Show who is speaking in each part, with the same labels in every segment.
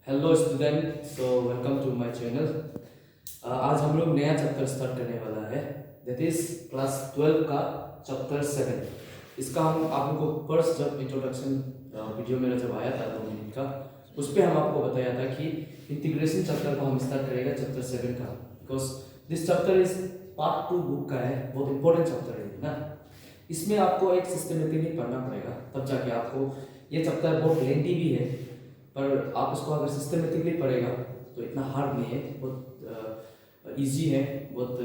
Speaker 1: Hello student, so welcome to my channel. आज हम लोग नया चैप्टर स्टार्ट करने वाला है, दैट इज क्लास 12 का चैप्टर 7। इसका हम आप लोगों को फर्स्ट जब इंट्रोडक्शन वीडियो मेरा जब आया था 2 मिनट का, उस पर हम आपको बताया था कि इंटीग्रेशन चैप्टर को हम स्टार्ट करेगा चैप्टर 7 का, because this chapter is part 2 book का है, बहुत इंपॉर्टेंट चैप्टर है ना। इसमें आपको एक सिस्टमेटिकली पढ़ना पड़ेगा, तब जाके आपको ये चैप्टर बहुत लेंथी भी है, पर आप इसको अगर सिस्टमेटिकली पढ़ेगा तो इतना हार्ड नहीं है, बहुत इजी है, बहुत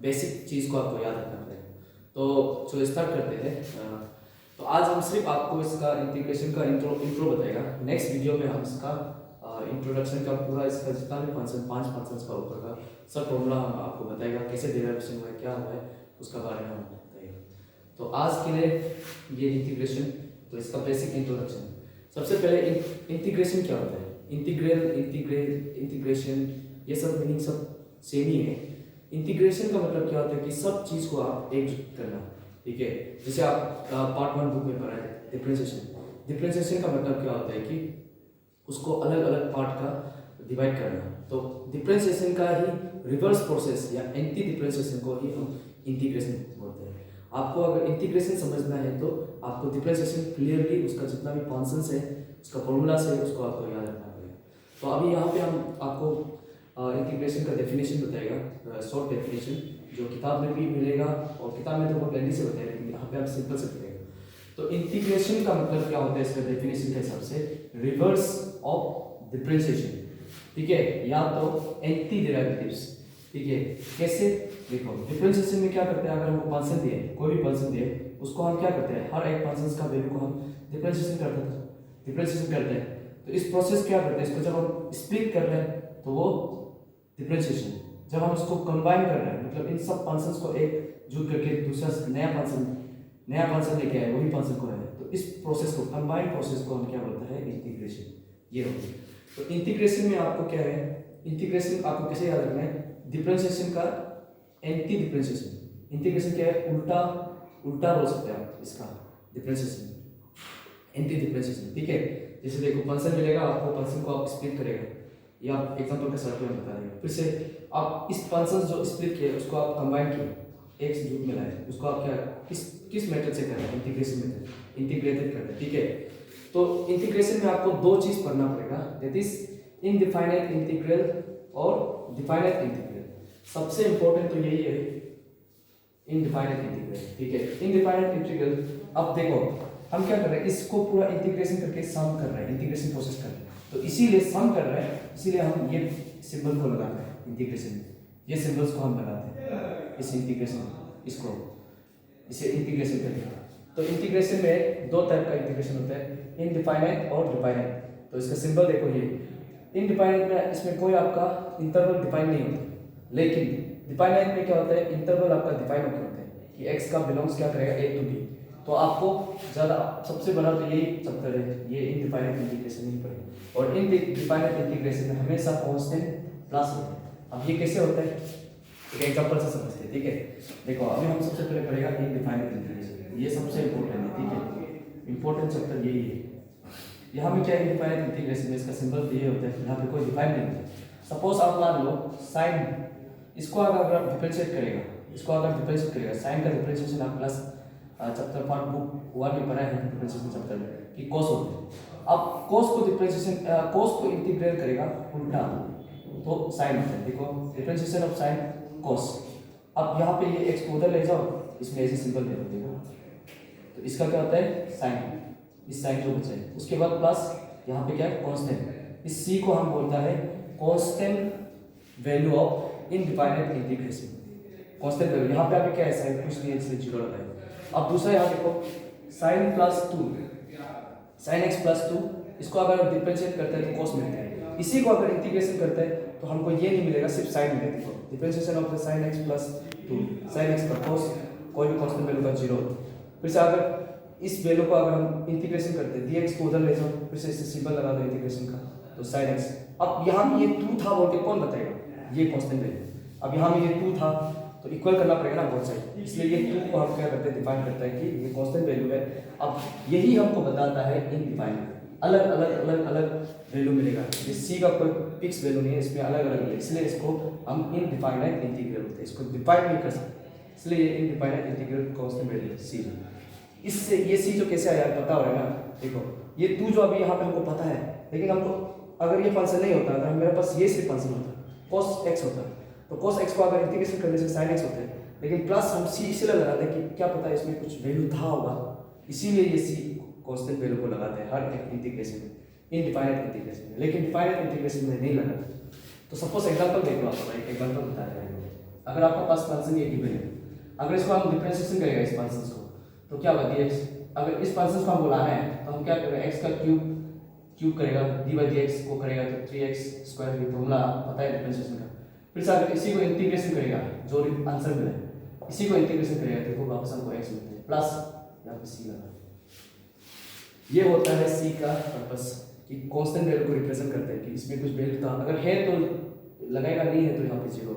Speaker 1: बेसिक चीज़ को आपको याद रखना पड़ेगा। तो चलो स्टार्ट करते हैं। तो आज हम सिर्फ आपको इसका इंटीग्रेशन का इंट्रो बताएगा। नेक्स्ट वीडियो में हम इसका इंट्रोडक्शन का पूरा इसका जितना भी फंक्शन 5 फंक्शंस का ऊपर का सब फॉर्मूला हम आपको बताएगा, कैसे डेरिवेशन हुआ है, क्या हुआ है, उसका बारे में हम बताएगा। तो आज के लिए ये इंटीग्रेशन, तो इसका बेसिक इंट्रोडक्शन। सबसे पहले इंटीग्रेशन क्या होता है, इंटीग्रेशन, ये सब मीनिंग सब सेम ही है। इंटीग्रेशन का मतलब क्या होता है कि सब चीज़ को आप एकजुट करना, ठीक है। जैसे आप पार्ट 1 बुक में पढ़ा है डिफरेंशिएशन का मतलब क्या होता है कि उसको अलग अलग पार्ट का डिवाइड करना। तो डिफरेंशिएशन का ही रिवर्स प्रोसेस या एंटी डिफरेंशिएशन को ही हम इंटीग्रेशन बोलते हैं। आपको अगर इंटीग्रेशन समझना है तो आपको डिफरेंशिएशन क्लियरली उसका जितना भी फंक्शंस है, उसका फॉर्मूला से उसको आपको याद रखना पड़ेगा। तो अभी यहाँ पे हम आपको इंटीग्रेशन का डेफिनेशन बताएगा, शॉर्ट डेफिनेशन, जो किताब में भी मिलेगा, और किताब में तो बहुत लेंथी से बताएगा, लेकिन यहाँ पे आप सिंपल से बताएगा। तो इंटीग्रेशन का मतलब क्या होता है इसका डेफिनेशन के हिसाब से, रिवर्स ऑफ डिफरेंशिएशन, ठीक है, या तो एंटी डेरिवेटिव्स, ठीक है। कैसे, देखो डिफरेंशिएशन में क्या करते हैं, अगर हमको फंक्शन दिए, कोई भी फंक्शन दिए, उसको हम क्या करते हैं, हर एक फंक्शन का वैल्यू को हम डिफरेंशिएशन करते हैं। तो इस प्रोसेस क्या करते हैं, इसको जब हम स्प्लिट कर रहे हैं तो वो डिफरेंशिएशन, जब हम उसको कंबाइन कर रहे हैं, मतलब इन सब फंक्शंस को एक जुट करके दूसरा नया फंक्शन लेके आए, वही फंक्शन को है, तो इस प्रोसेस को, कंबाइन प्रोसेस को हम क्या बोलते हैं, इंटीग्रेशन। ये होती है। तो इंटीग्रेशन में आपको क्या है, इंटीग्रेशन आपको कैसे याद रखना है, डिफरेंशिएशन का एंटी डिफरेंशिएशन। इंटीग्रेशन क्या है, उल्टा बोल सकते हैं आप इसका, डिफरेंशिएशन एंटी डिफरेंशिएशन, ठीक है। जैसे देखो फंक्शन मिलेगा आपको, फंक्शन को आप स्प्लिट करेगा, ये आप एग्जांपल के साथ में बता देंगे। फिर से आप इस फंक्शन जो स्प्लिट किए उसको आप कंबाइन किए, एक से जुट में लाए, उसको आप क्या किस मेथड से कर रहे हैं, इंटीग्रेशन मेथड, इंटीग्रेटेड कर रहे हैं, ठीक है। तो इंटीग्रेशन में आपको 2 चीज पढ़ना पड़ेगा, दैट इज इनडिफाइनाइट इंटीग्रल और डिफाइनाइट इंटीग्रल। सबसे इंपॉर्टेंट तो यही है, इनडिफाइनाइट इंटीग्रल, ठीक है। इनडिफाइनाइट इंटीग्रल, अब देखो हम क्या कर रहे हैं, इसको पूरा इंटीग्रेशन करके सम कर रहे हैं, इंटीग्रेशन प्रोसेस कर रहे हैं, तो इसीलिए सम कर रहे हैं, इसीलिए हम ये सिंबल को लगाते हैं इंटीग्रेशन में, ये सिंबल्स को हम लगाते हैं इस इंटीग्रेशन, इसको इसे इंटीग्रेशन करेंगे। तो इंटीग्रेशन में 2 टाइप का इंटीग्रेशन होता है, इनडिफाइनाइट और डिफाइनाइट। तो इसका सिंबल देखो, ये इनडिफाइनाइट में इसमें कोई आपका इंटरवल डिफाइन नहीं होता, लेकिन डिफाइनाइट में क्या होता है, इंटरवल आपका डिफाइन होते हैं कि x का बिलोंग्स क्या करेगा, a टू b। तो आपको ज़्यादा सबसे बड़ा तो यही चैप्टर है, ये इनडिफाइनाइट इंटीग्रेशन ही पड़ेगा। और इनडिफाइनाइट इंटीग्रेशन में हमेशा कांस्टेंट प्लस होता है। अब ये कैसे होता है, एक एग्जांपल से समझते हैं, ठीक है। देखो अभी हम सबसे पहले पढ़ेगा इनडिफाइनाइट इंटीग्रेशन, ये सबसे इंपॉर्टेंट है, ठीक है, इंपॉर्टेंट चैप्टर यही है। यहाँ में क्या इनडिफाइनाइट इंटीग्रेशन में इसका सिंबल ये होता है, यहाँ पे कोई डिफाइन नहीं होता। सपोज आप मान लो साइन, इसको अगर आप डिफरेंशिएट करेगा, साइन का डिफरेंशिएशन आप प्लस चैप्टर पार्ट बुक 1 में पढ़ा है, डिफरेंशिएशन चैप्टर में कि cos होता है। अब cos को डिफरेंशिएशन, cos को इंटीग्रेट करेगा उल्टा तो sin होता है। देखो डिफरेंशिएशन ऑफ sin cos, अब यहाँ पे ये x को उधर ले जाओ, इसमें ऐसे सिंबल दे दो, तो इसका क्या होता है sin, इस साइन जो बचा है, उसके बाद प्लस यहाँ पे क्या है कांस्टेंट, इस c को हम बोलता है constant value of indefinite integration, constant value. यहाँ पे अभी क्या है, साइन कुछ नहीं है, इसलिए 0 लगाए। अब दूसरा यहाँ देखो sin plus 2, sin x plus 2, इसको अगर डिफरेंशिएट करते हैं तो cos मिलता है। इसी को अगर इंटीग्रेशन करते हैं तो हमको ये नहीं मिलेगा, सिर्फ sin मिलेगा। देखो differentiation of the sin x plus 2, sin x का cos, कोई भी कांस्टेंट वैल्यू का 0। फिर से अगर इस वैल्यू को अगर हम इंटीग्रेशन करते हैं, dx को उधर ले जाओ, फिर से इससे सिंबल लगा दो इंटीग्रेशन का, तो sin x। अब यहाँ में ये 2 था बोल के कौन बताएगा, ये कांस्टेंट वैल्यू। अब यहाँ में ये 2 था तो इक्वल करना पड़ेगा ना बोथ साइड, इसलिए ये 2 को हम क्या करते हैं, डिफाइन करता है कि ये कांस्टेंट वैल्यू है। अब यही हमको बताता है इनडिफाइनाइट। अलग अलग अलग अलग वैल्यू मिलेगा। ये सी का कोई फिक्स वैल्यू नहीं है, इसमें अलग अलग है, इसलिए इसको हम इनडिफाइनाइट इंटीग्रल बोलते हैं, इसको डिफाइन नहीं कर सकते, इसलिए ये indefinite integral constant value C. इससे ये सी जो कैसे आया पता हो रहा है ना, देखो ये टू जो अभी यहाँ पे हमको पता है, लेकिन हमको अगर ये फंक्शन नहीं होता, अगर मेरे पास ये सिर्फ फंक्शन होता cos x होता, तो cos x को अगर इंटीग्रेशन करने से sin x होते हैं, लेकिन प्लस हम सी इसलिए लगाते हैं कि क्या पता है इसमें कुछ वैल्यू था होगा, इसीलिए ये सी कांस्टेंट वैल्यू को लगाते हैं हर एक इंटीग्रेशन में, इनडिफाइनाइट इंटीग्रेशन में, लेकिन डिफाइनाइट इंटीग्रेशन में नहीं लगाते। तो सपोज एग्जांपल देख लो आप, एक एग्जांपल बता रहे हैं, अगर आपके पास फंक्शन ये गिवन है, अगर इसको हम डिफरेंशिएशन करेगा इस फंक्शन को, तो क्या होगा dx, अगर इस फंक्शन को हम बुलाना है तो हम क्या करेंगे, x का क्यूब करेगा, d/dx को करेगा तो 3x स्क्वायर की फॉर्मूला पता है डिफरेंशिएशन का। फिर से अगर इसी को इंटीग्रेशन करेगा, जो आंसर मिला है इसी को इंटीग्रेशन करेगा, देखो वापस हमको x मिलता है, प्लस यहाँ पे c लगा। ये होता है c का पर्पस कि कांस्टेंट वैल्यू को रिप्रेजेंट करते हैं कि इसमें कुछ वैल्यू था, अगर है तो लगाएगा, नहीं है तो यहाँ पे 0।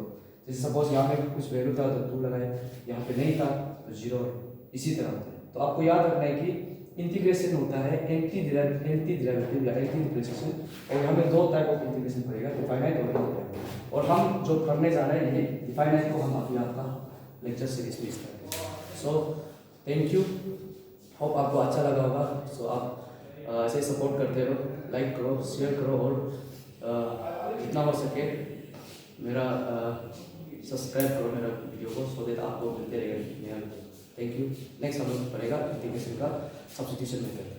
Speaker 1: जैसे सपोज यहाँ पे कुछ वैल्यू था तो 2 लगाए, यहाँ पे नहीं था तो 0 है, इसी तरह होता है। तो आपको याद रखना है कि इंटीग्रेशन होता है एंटी डेरिवेटिव या एंटी डिफरेंशिएशन, और यहाँ पे दो टाइप ऑफ इंटीग्रेशन पड़ेगा, डिफाइनाइट और इनडिफाइनाइट। और हम जो पढ़ने जा रहे हैं ये डिफाइनाइट को हम अभी आपका लेक्चर सीरीज में स्टार्ट करेंगे। सो थैंक यू, होप आपको अच्छा लगा होगा। सो आप ऐसे सपोर्ट करते रहो, लाइक करो, शेयर करो, और जितना हो सके मेरा सब्सक्राइब करो मेरा वीडियो को, सो दैट आपको मिलते रहेगा नया। Thank you. नेक्स्ट हम लोग पढ़ेगा इंटीग्रेशन का सब्स्टिट्यूशन मेथड।